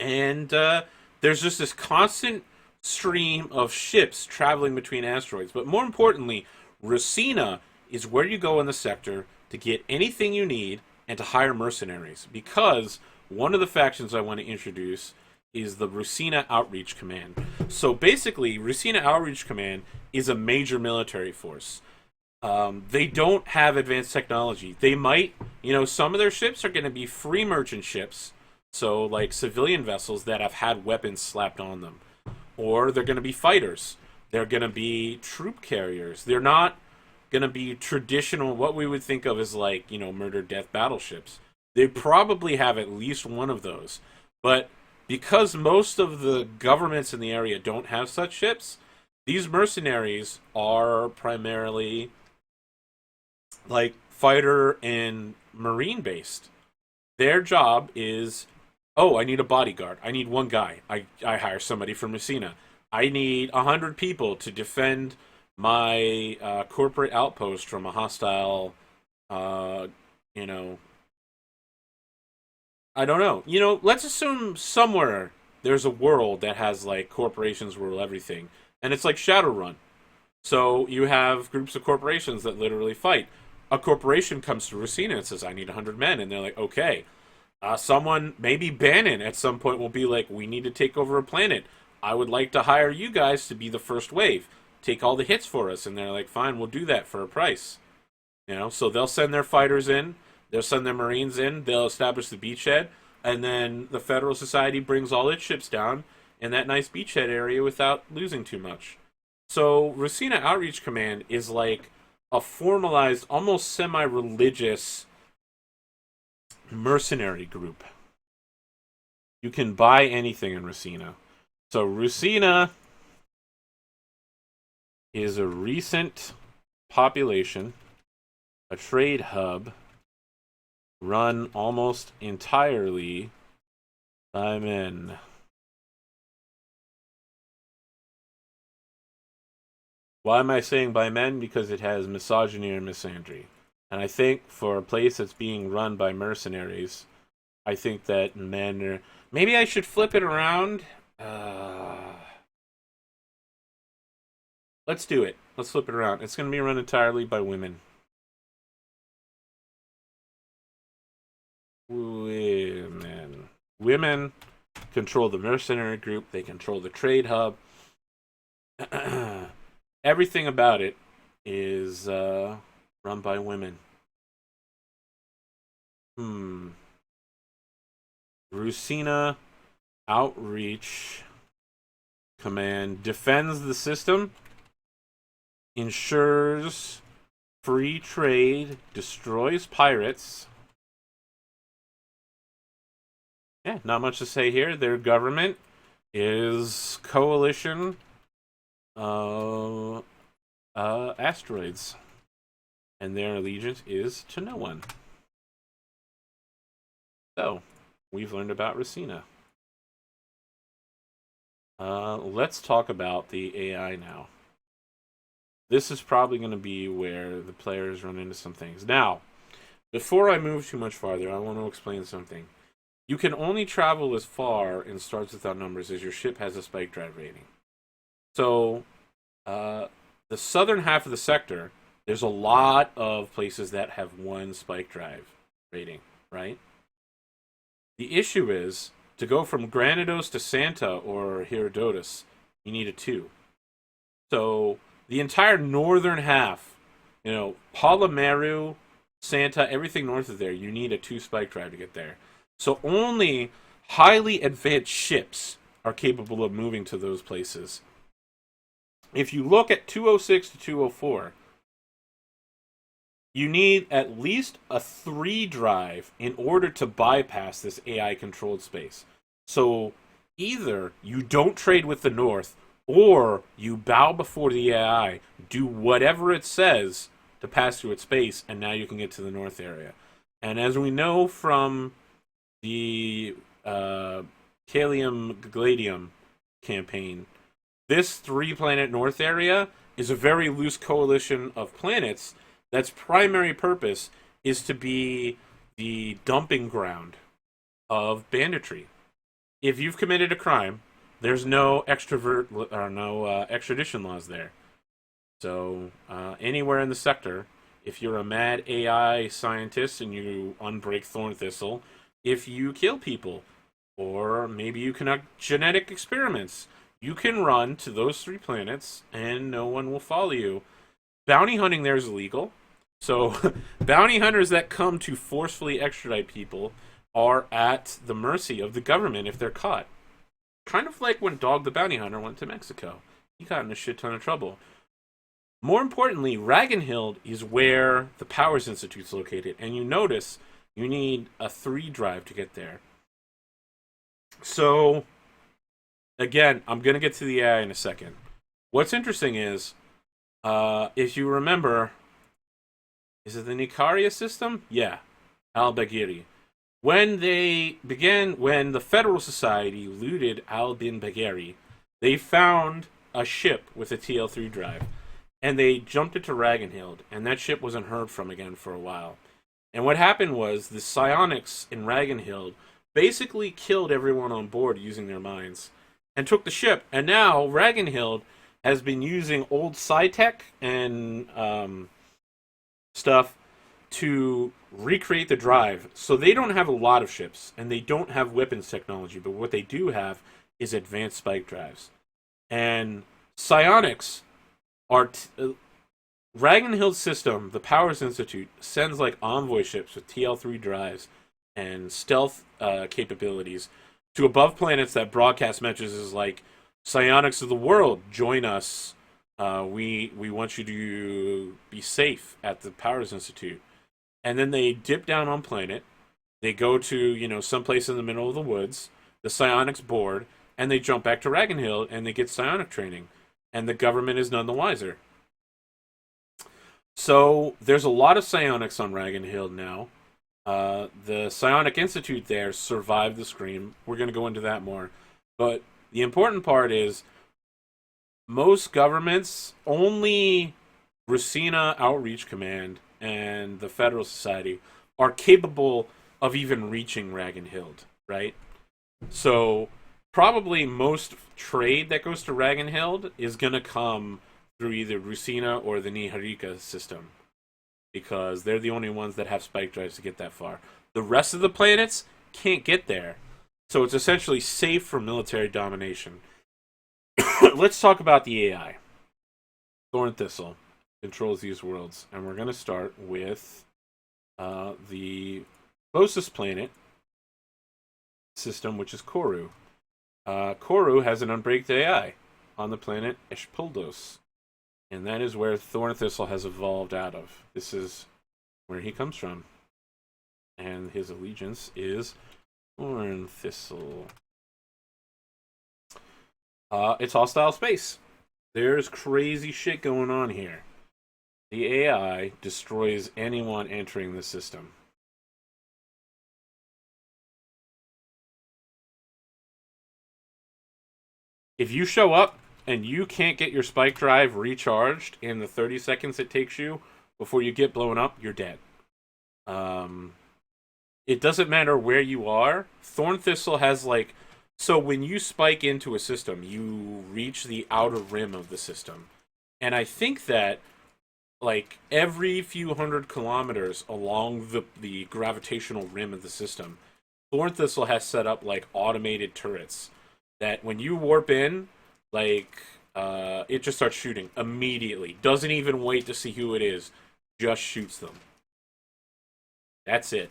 And there's just this constant stream of ships traveling between asteroids. But more importantly, Racina is where you go in the sector to get anything you need and to hire mercenaries. Because one of the factions I want to introduce is the Racina Outreach Command. So basically, Racina Outreach Command is a major military force. They don't have advanced technology. They might, some of their ships are going to be free merchant ships, so like civilian vessels that have had weapons slapped on them. Or they're going to be fighters. They're going to be troop carriers. They're not going to be traditional, what we would think of as like, murder death battleships. They probably have at least one of those. But because most of the governments in the area don't have such ships, these mercenaries are primarily like fighter and marine based. Their job is, oh, I need a bodyguard. I need one guy. I hire somebody from Messina. I need 100 people to defend my corporate outpost from a hostile, you know, I don't know. Let's assume somewhere there's a world that has like corporations rule everything, and it's like Shadowrun. So you have groups of corporations that literally fight. A corporation comes to Racina and says, "I need 100 men," and they're like, "Okay." Someone, maybe Bannon, at some point will be like, "We need to take over a planet. I would like to hire you guys to be the first wave. Take all the hits for us," and they're like, "Fine, we'll do that for a price." So they'll send their fighters in, they'll send their marines in, they'll establish the beachhead, and then the Federal Society brings all its ships down in that nice beachhead area without losing too much. So Racina Outreach Command is like a formalized, almost semi-religious mercenary group. You can buy anything in Racina. So Racina is a recent population, a trade hub, run almost entirely by men. Why am I saying by men? Because it has misogyny and misandry. And I think for a place that's being run by mercenaries, I think that men are... Maybe I should flip it around. Let's do it. Let's flip it around. It's going to be run entirely by women. Women control the mercenary group. They control the trade hub. Everything about it is run by women. Racina Outreach Command defends the system, ensures free trade, destroys pirates. Yeah, not much to say here. Their government is coalition asteroids, and their allegiance is to no one. So, we've learned about Racina. Let's talk about the AI now. This is probably going to be where the players run into some things. Now, before I move too much farther, I want to explain something. You can only travel as far in Stars Without Numbers as your ship has a spike drive rating. So, the southern half of the sector, there's a lot of places that have one spike drive rating, right? The issue is, to go from Granados to Santa or Herodotus, you need a 2. So, the entire northern half, Palomaru, Santa, everything north of there, you need a 2 spike drive to get there. So only highly advanced ships are capable of moving to those places. If you look at 206 to 204, you need at least a 3 drive in order to bypass this AI controlled space. So either you don't trade with the North, or you bow before the AI, do whatever it says to pass through its space, and now you can get to the North area. And as we know from the Calium Gladium campaign, this 3-planet North area is a very loose coalition of planets that's primary purpose is to be the dumping ground of banditry. If you've committed a crime, there's no extrovert or no extradition laws there. So anywhere in the sector, if you're a mad AI scientist and you unbreak Thorn Thistle, if you kill people, or maybe you conduct genetic experiments, you can run to those 3 planets and no one will follow you. Bounty hunting there is illegal. So bounty hunters that come to forcefully extradite people are at the mercy of the government if they're caught. Kind of like when Dog the Bounty Hunter went to Mexico. He got in a shit ton of trouble. More importantly, Ragnhild is where the Powers Institute's located, and you notice you need a 3 drive to get there. So, again, I'm going to get to the AI in a second. What's interesting is, if you remember, is it the Nicaria system? Yeah, al-Bagiri. When the Federal Society looted Al-Bin Bagheri, they found a ship with a TL3 drive, and they jumped it to Ragnhild, and that ship wasn't heard from again for a while. And what happened was the psionics in Ragnhild basically killed everyone on board using their minds, and took the ship. And now Ragnhild has been using old sci-tech and stuff to recreate the drive. So they don't have a lot of ships, and they don't have weapons technology, but what they do have is advanced spike drives. And psionics are... Ragnhild's system, the Powers Institute, sends like envoy ships with TL3 drives and stealth capabilities to above planets that broadcast messages like, psionics of the world, join us. We want you to be safe at the Powers Institute. And then they dip down on planet. They go to, someplace in the middle of the woods. The psionics board, and they jump back to Ragnhild, and they get psionic training. And the government is none the wiser. So there's a lot of psionics on Ragnhild now. The Psionic Institute there survived the Scream. We're going to go into that more. But the important part is most governments, only Racina Outreach Command and the Federal Society are capable of even reaching Ragnhild, right? So probably most trade that goes to Ragnhild is going to come through either Racina or the Niharika system, because they're the only ones that have spike drives to get that far. The rest of the planets can't get there. So it's essentially safe for military domination. Let's talk about the AI. Thorn Thistle controls these worlds, and we're going to start with the closest planet system, which is Koru. Koru has an unbreaked AI on the planet Eshpuldos, and that is where Thorn Thistle has evolved out of. This is where he comes from, and his allegiance is Thorn Thistle. It's hostile space. There's crazy shit going on here. The AI destroys anyone entering the system. If you show up and you can't get your spike drive recharged in the 30 seconds it takes you before you get blown up, you're dead. It doesn't matter where you are. Thorn Thistle has like... So when you spike into a system, you reach the outer rim of the system. And I think that like every few hundred kilometers along the gravitational rim of the system, Thorn Thistle has set up like automated turrets that when you warp in, like it just starts shooting immediately. Doesn't even wait to see who it is. Just shoots them. That's it.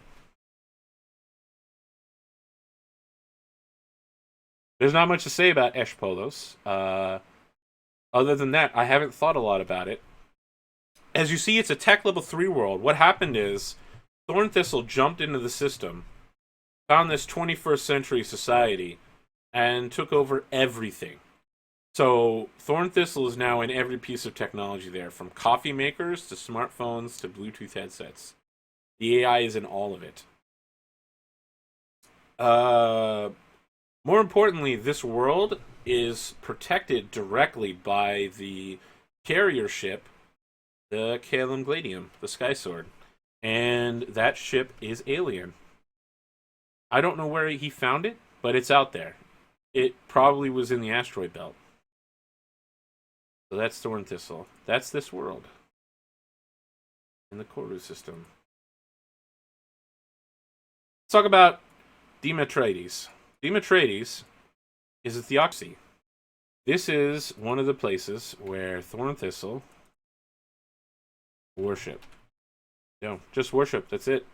There's not much to say about Eshpolos. Other than that, I haven't thought a lot about it. As you see, it's a tech level 3 world. What happened is, Thorn Thistle jumped into the system, found this 21st century society, and took over everything. So, Thorn Thistle is now in every piece of technology there, from coffee makers to smartphones to Bluetooth headsets. The AI is in all of it. More importantly, this world is protected directly by the carrier ship, the Calum Gladium, the Sky Sword. And that ship is alien. I don't know where he found it, but it's out there. It probably was in the asteroid belt. So that's Thorn Thistle. That's this world in the Koru system. Let's talk about Demetrides. Demetrides is a theocracy. This is one of the places where Thorn Thistle worship. Just worship. That's it.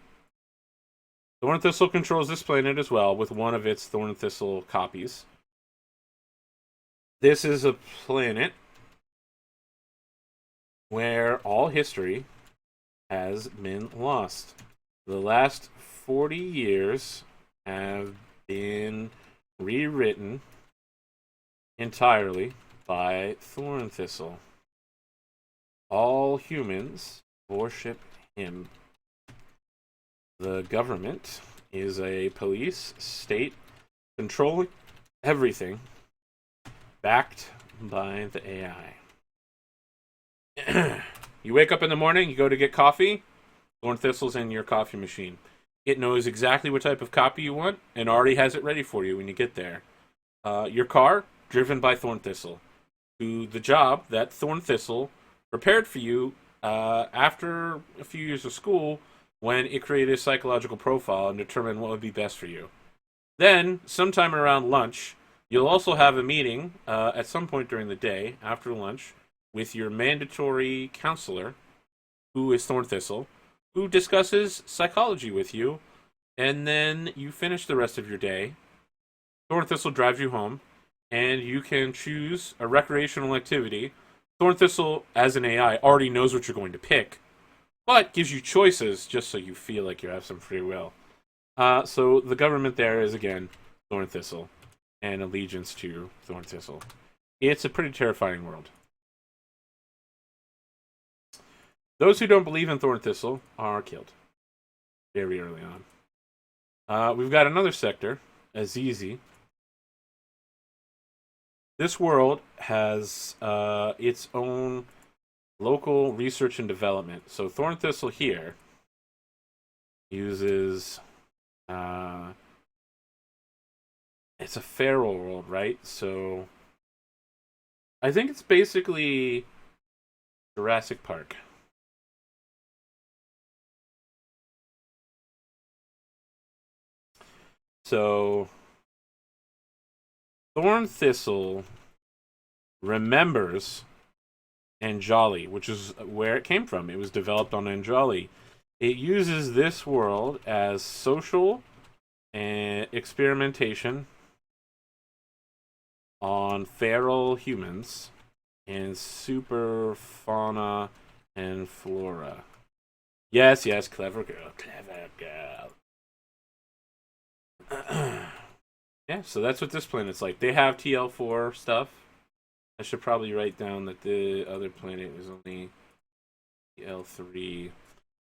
Thorn Thistle controls this planet as well with one of its Thorn Thistle copies. This is a planet where all history has been lost. The last 40 years have been rewritten entirely by Thorn Thistle. All humans worship him. The government is a police state controlling everything, backed by the AI. You wake up in the morning, you go to get coffee, Thorn Thistle's in your coffee machine. It knows exactly what type of coffee you want and already has it ready for you when you get there. Your car, driven by Thorn Thistle, to the job that Thorn Thistle prepared for you after a few years of school when it created a psychological profile and determined what would be best for you. Then, sometime around lunch, you'll also have a meeting at some point during the day, after lunch, with your mandatory counselor, who is Thorn Thistle, who discusses psychology with you, and then you finish the rest of your day. Thorn Thistle drives you home, and you can choose a recreational activity. Thorn Thistle, as an AI, already knows what you're going to pick, but gives you choices just so you feel like you have some free will. So the government there is, again, Thorn Thistle, and allegiance to Thorn Thistle. It's a pretty terrifying world. Those who don't believe in Thorn Thistle are killed very early on. We've got another sector, Azizi. This world has its own local research and development. So Thorn Thistle here uses... it's a feral world, right? So I think it's basically Jurassic Park. So Thorn Thistle remembers Anjali, which is where it came from. It was developed on Anjali. It uses this world as social and experimentation on feral humans and super fauna and flora. Yes, clever girl. Yeah, so that's what this planet's like. They have TL4 stuff. I should probably write down that the other planet is only TL3.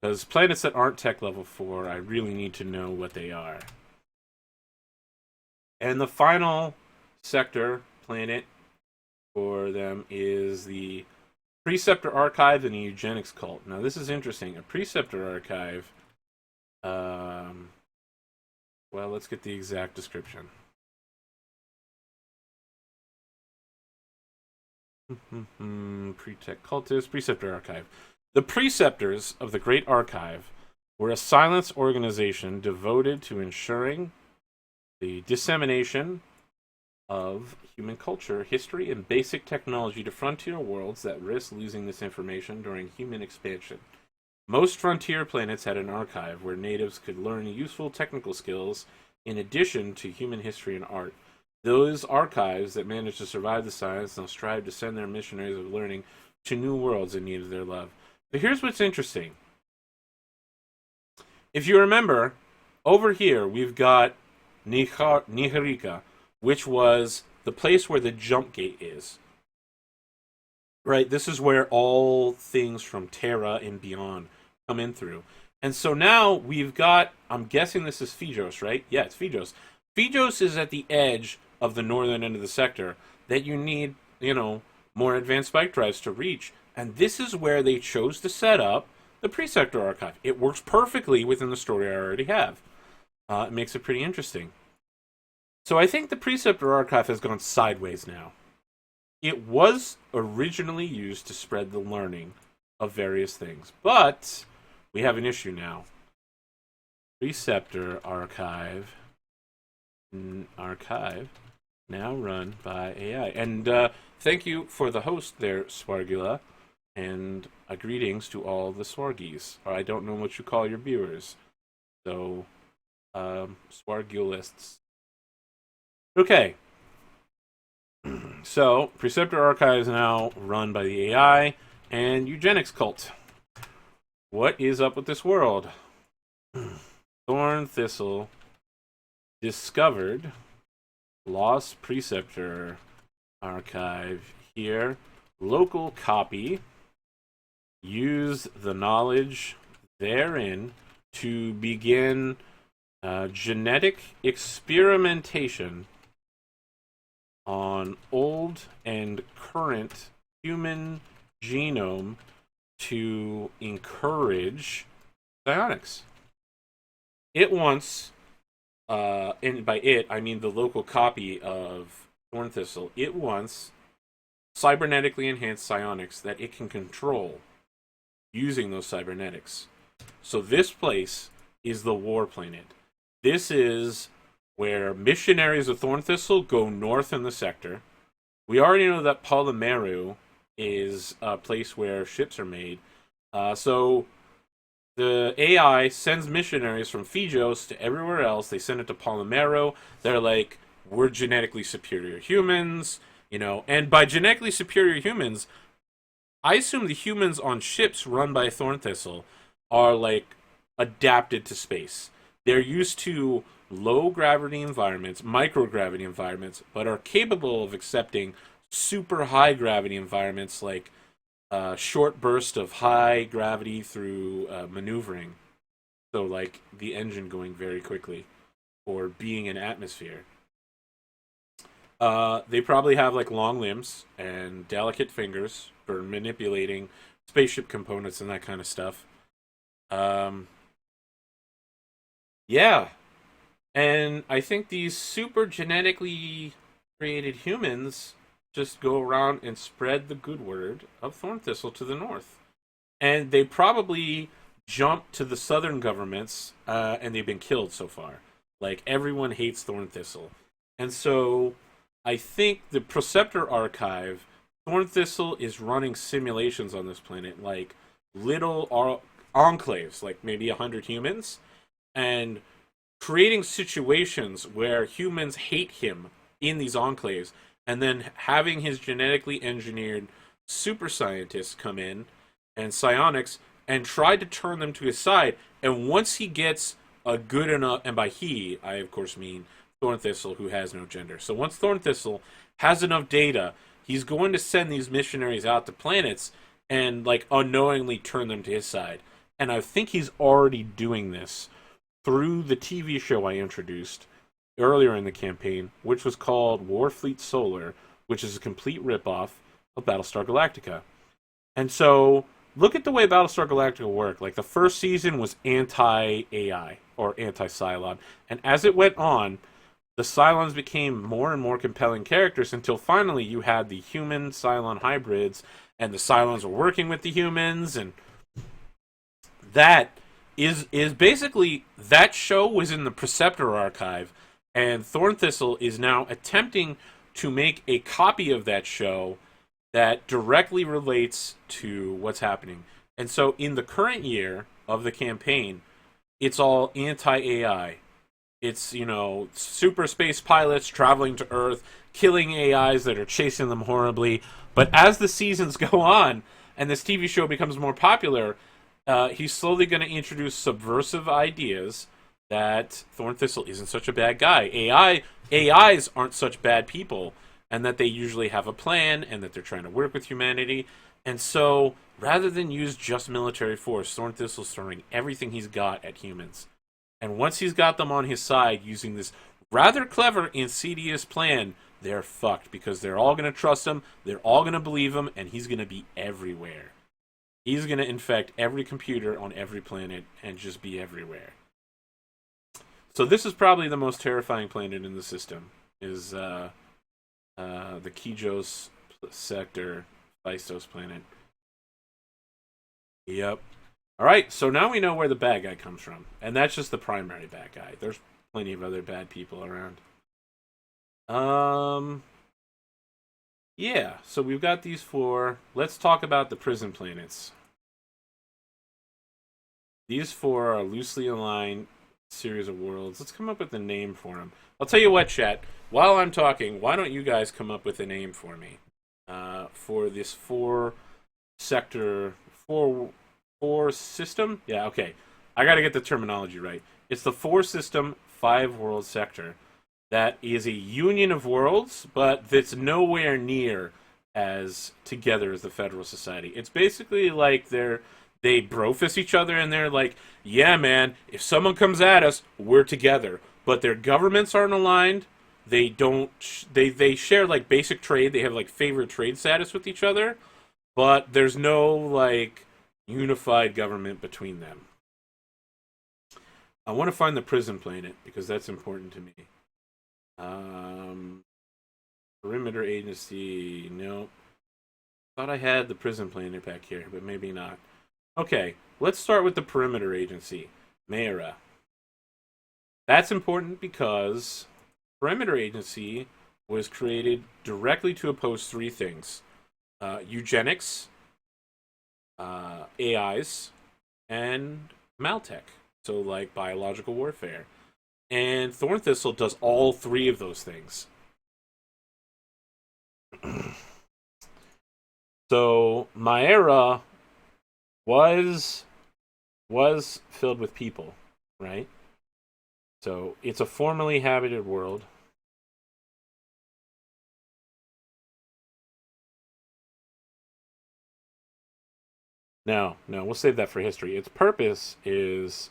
Because planets that aren't tech level 4, I really need to know what they are. And the final sector planet for them is the Preceptor Archive and the Eugenics Cult. Now, this is interesting. A Preceptor Archive... well, let's get the exact description. Pre-tech cultist, Preceptor Archive. The Preceptors of the Great Archive were a silence organization devoted to ensuring the dissemination of human culture, history, and basic technology to frontier worlds that risk losing this information during human expansion. Most frontier planets had an archive where natives could learn useful technical skills in addition to human history and art. Those archives that managed to survive the science now strive to send their missionaries of learning to new worlds in need of their love. But here's what's interesting. If you remember, over here we've got Niharika, which was the place where the jump gate is. Right, this is where all things from Terra and beyond come in through. And so now we've got, I'm guessing this is Phejos, right? Yeah, it's Phejos. Phejos is at the edge of the northern end of the sector that you need, more advanced spike drives to reach. And this is where they chose to set up the Preceptor Archive. It works perfectly within the story I already have. It makes it pretty interesting. So I think the Preceptor Archive has gone sideways now. It was originally used to spread the learning of various things, but we have an issue now. Preceptor Archive now run by AI. And thank you for the host there, Swargula, and greetings to all the Swargies. Or I don't know what you call your viewers. So, Swargulists. Okay. So, Preceptor Archive is now run by the AI and eugenics cult. What is up with this world? Thorn Thistle discovered Lost Preceptor Archive here. Local copy. Use the knowledge therein to begin genetic experimentation on old and current human genome to encourage psionics. It wants, and by it I mean the local copy of Thorn Thistle, it wants cybernetically enhanced psionics that it can control using those cybernetics. So this place is the war planet. This is where missionaries of Thorn Thistle go north in the sector. We already know that Polymeru is a place where ships are made. So the AI sends missionaries from Phijos to everywhere else. They send it to Polymeru. They're like, we're genetically superior humans, you know. And by genetically superior humans, I assume the humans on ships run by Thorn Thistle are like adapted to space. They're used to low gravity environments, microgravity environments, but are capable of accepting super high gravity environments like short burst of high gravity through maneuvering. So like the engine going very quickly or being in atmosphere. They probably have like long limbs and delicate fingers for manipulating spaceship components and that kind of stuff. Yeah, and I think these super genetically created humans just go around and spread the good word of Thorn Thistle to the north. And they probably jumped to the southern governments, and they've been killed so far. Like, everyone hates Thorn Thistle. And so, I think the Preceptor Archive, Thorn Thistle is running simulations on this planet, like little enclaves, like maybe 100 humans, and creating situations where humans hate him in these enclaves, and then having his genetically engineered super scientists come in and psionics and try to turn them to his side. And once he gets a good enough, and by he, I of course mean Thorn Thistle, who has no gender. So once Thorn Thistle has enough data, he's going to send these missionaries out to planets and like unknowingly turn them to his side. And I think he's already doing this through the TV show I introduced earlier in the campaign, which was called Warfleet Solar, which is a complete ripoff of Battlestar Galactica. And so, look at the way Battlestar Galactica worked. Like, the first season was anti-AI, or anti-Cylon. And as it went on, the Cylons became more and more compelling characters until finally you had the human-Cylon hybrids, and the Cylons were working with the humans, and that is basically, that show was in the Preceptor Archive, and Thorn Thistle is now attempting to make a copy of that show that directly relates to what's happening. And so in the current year of the campaign, it's all anti-AI. It's, you know, super space pilots traveling to Earth, killing AIs that are chasing them horribly. But as the seasons go on, and this TV show becomes more popular, he's slowly going to introduce subversive ideas that Thorn Thistle isn't such a bad guy. AIs aren't such bad people, and that they usually have a plan, and that they're trying to work with humanity. And so, rather than use just military force, Thorn Thistle's throwing everything he's got at humans. And once he's got them on his side, using this rather clever, insidious plan, they're fucked, because they're all going to trust him, they're all going to believe him, and he's going to be everywhere. He's going to infect every computer on every planet and just be everywhere. So this is probably the most terrifying planet in the system. is the Kijos sector, Phaistos planet. Yep. All right, so now we know where the bad guy comes from, and that's just the primary bad guy. There's plenty of other bad people around. Yeah. So we've got these four. Let's talk about the prison planets. These four are a loosely aligned series of worlds. Let's come up with a name for them. I'll tell you what, chat. While I'm talking, why don't you guys come up with a name for me? For this four sector, four system? Yeah, okay. I gotta get the terminology right. It's the four system, five world sector. That is a union of worlds, but that's nowhere near as together as the Federal Society. It's basically like they brofist each other and they're like, yeah, man, if someone comes at us, we're together. But their governments aren't aligned. They don't. They share like basic trade. They have like favored trade status with each other, but there's no like unified government between them. I want to find the prison planet because that's important to me. Perimeter agency. No. Thought I had the prison planet back here, but maybe not. Okay, let's start with the perimeter agency, Mera. That's important because perimeter agency was created directly to oppose three things: eugenics, AIs, and Maltech. So, like biological warfare. And Thorn Thistle does all three of those things. So, Maera was filled with people, right? So, it's a formerly habited world. No, we'll save that for history. Its purpose is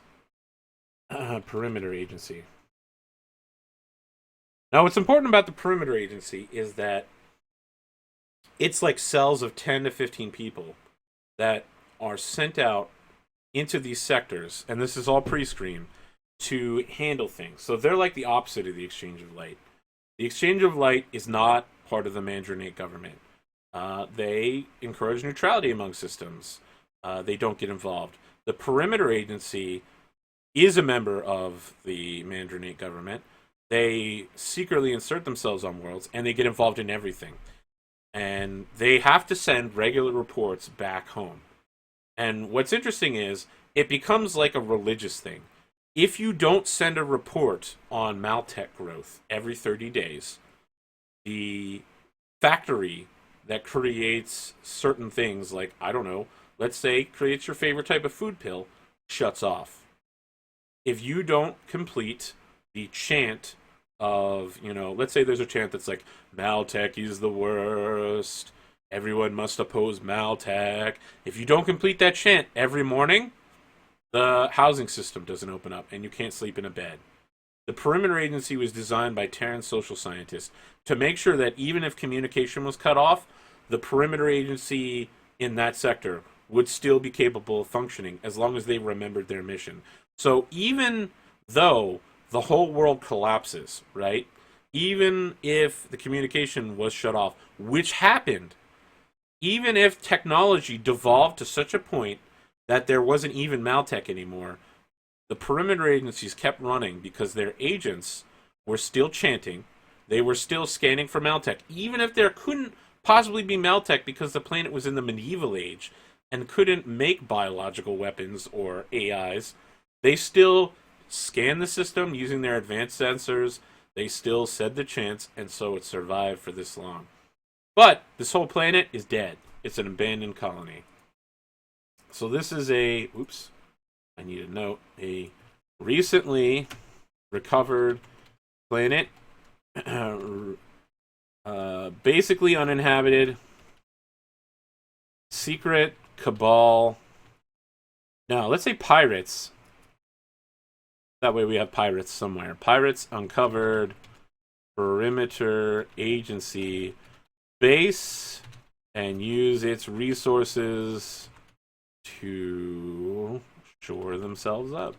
perimeter agency. Now, what's important about the perimeter agency is that it's like cells of 10 to 15 people that are sent out into these sectors, and this is all pre-screen, to handle things. So they're like the opposite of the Exchange of Light. The Exchange of Light is not part of the Mandranate government. They encourage neutrality among systems. They don't get involved. The Perimeter Agency is a member of the Mandranate government. They secretly insert themselves on worlds, and they get involved in everything. And they have to send regular reports back home. And what's interesting is it becomes like a religious thing. If you don't send a report on Maltech growth every 30 days, the factory that creates certain things, like, I don't know, let's say creates your favorite type of food pill, shuts off. If you don't complete the chant of, let's say there's a chant that's like, Maltech is the worst, everyone must oppose Maltech. If you don't complete that chant every morning, the housing system doesn't open up and you can't sleep in a bed. The Perimeter Agency was designed by Terran social scientists to make sure that even if communication was cut off, the Perimeter Agency in that sector would still be capable of functioning as long as they remembered their mission. So even though the whole world collapses, right? Even if the communication was shut off, which happened, even if technology devolved to such a point that there wasn't even Maltech anymore, the perimeter agencies kept running because their agents were still chanting. They were still scanning for Maltech, even if there couldn't possibly be Maltech because the planet was in the medieval age and couldn't make biological weapons or AIs. They still scanned the system using their advanced sensors. They still said the chants, and so it survived for this long. But this whole planet is dead. It's an abandoned colony. So this is I need a note, a recently recovered planet, basically uninhabited, secret cabal. Now, let's say pirates. That way we have pirates somewhere. Pirates uncovered, perimeter agency, base, and use its resources to shore themselves up.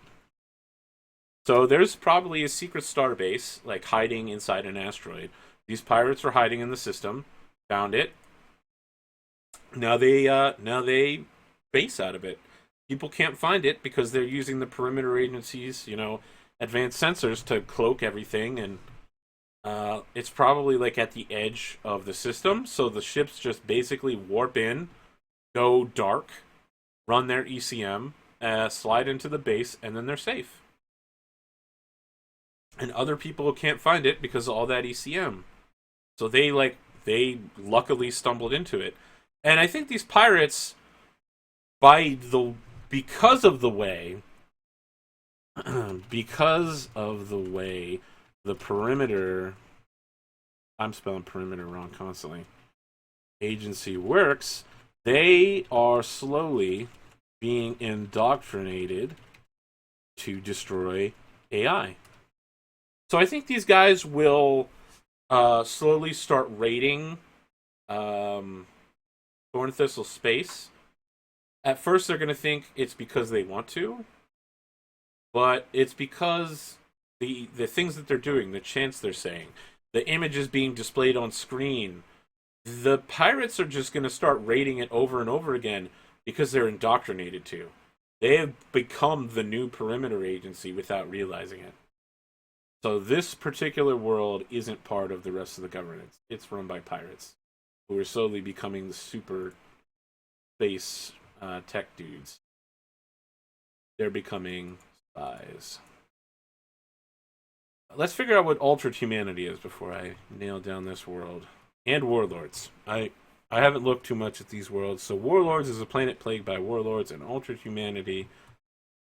So there's probably a secret star base, like hiding inside an asteroid. These pirates were hiding in the system, found it. Now they base out of it. People can't find it because they're using the perimeter agencies, advanced sensors to cloak everything, and it's probably like at the edge of the system. So the ships just basically warp in, go dark, run their ECM, slide into the base, and then they're safe. And other people can't find it because of all that ECM. So they luckily stumbled into it. And I think these pirates, by the because of the way because of the way the perimeter, I'm spelling perimeter wrong constantly, agency works, they are slowly being indoctrinated to destroy AI. So I think these guys will slowly start raiding Thorn Thistle space. At first, they're going to think it's because they want to, but it's because the things that they're doing, the chants they're saying, the images being displayed on screen, the pirates are just going to start raiding it over and over again because they're indoctrinated to. They have become the new perimeter agency without realizing it. So this particular world isn't part of the rest of the governance. It's run by pirates who are slowly becoming the super space tech dudes. They're becoming spies. Let's figure out what altered humanity is before I nail down this world. And warlords. I haven't looked too much at these worlds. So warlords is a planet plagued by warlords, and altered humanity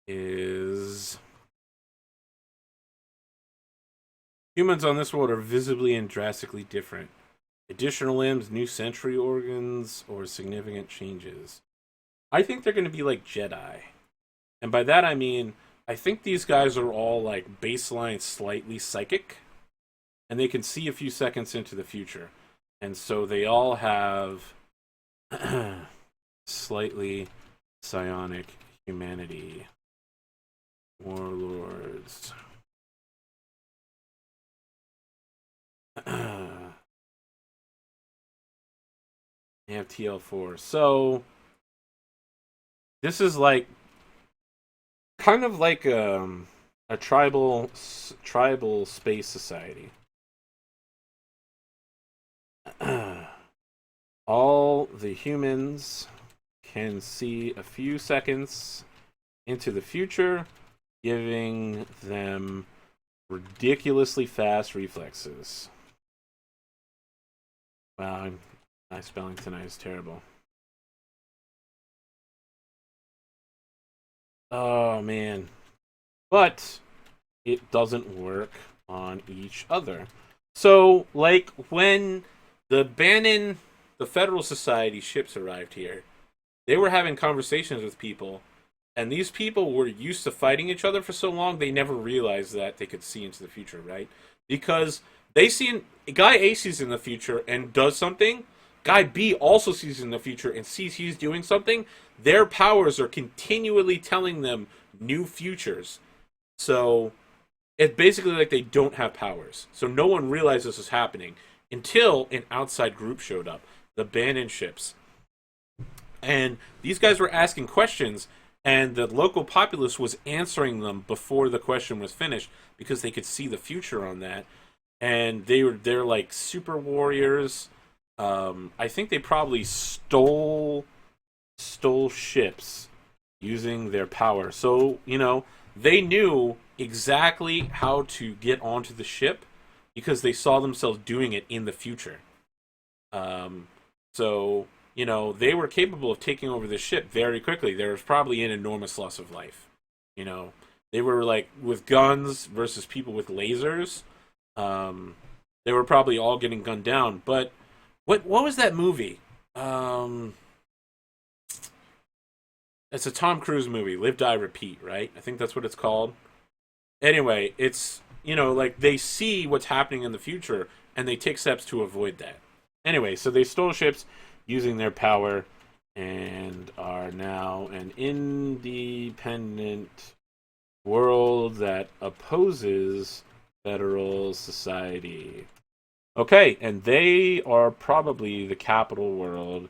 is... Humans on this world are visibly and drastically different. Additional limbs, new sensory organs, or significant changes. I think they're going to be like Jedi. And by that I mean, I think these guys are all like baseline slightly psychic. And they can see a few seconds into the future. And so they all have slightly psionic humanity. Warlords. They have TL4. So this is like kind of like a tribal space society. All the humans can see a few seconds into the future, giving them ridiculously fast reflexes. Wow, my spelling tonight is terrible. Oh, man. But it doesn't work on each other. So, like, when the Federal Society ships arrived here, they were having conversations with people, and these people were used to fighting each other for so long, they never realized that they could see into the future, right? Because they see Guy A sees in the future and does something, Guy B also sees in the future and sees he's doing something. Their powers are continually telling them new futures. So it's basically like they don't have powers. So no one realized this was happening until an outside group showed up, the Bannon ships. And these guys were asking questions, and the local populace was answering them before the question was finished because they could see the future on that. And they're like super warriors. I think they probably stole ships using their power. So, they knew exactly how to get onto the ship because they saw themselves doing it in the future. So, they were capable of taking over the ship very quickly. There was probably an enormous loss of life. They were like with guns versus people with lasers. They were probably all getting gunned down. But what was that movie? It's a Tom Cruise movie, Live, Die, Repeat, right? I think that's what it's called. Anyway, it's, like they see what's happening in the future and they take steps to avoid that. Anyway, so they stole ships using their power and are now an independent World that opposes federal society. Okay, and they are probably the capital world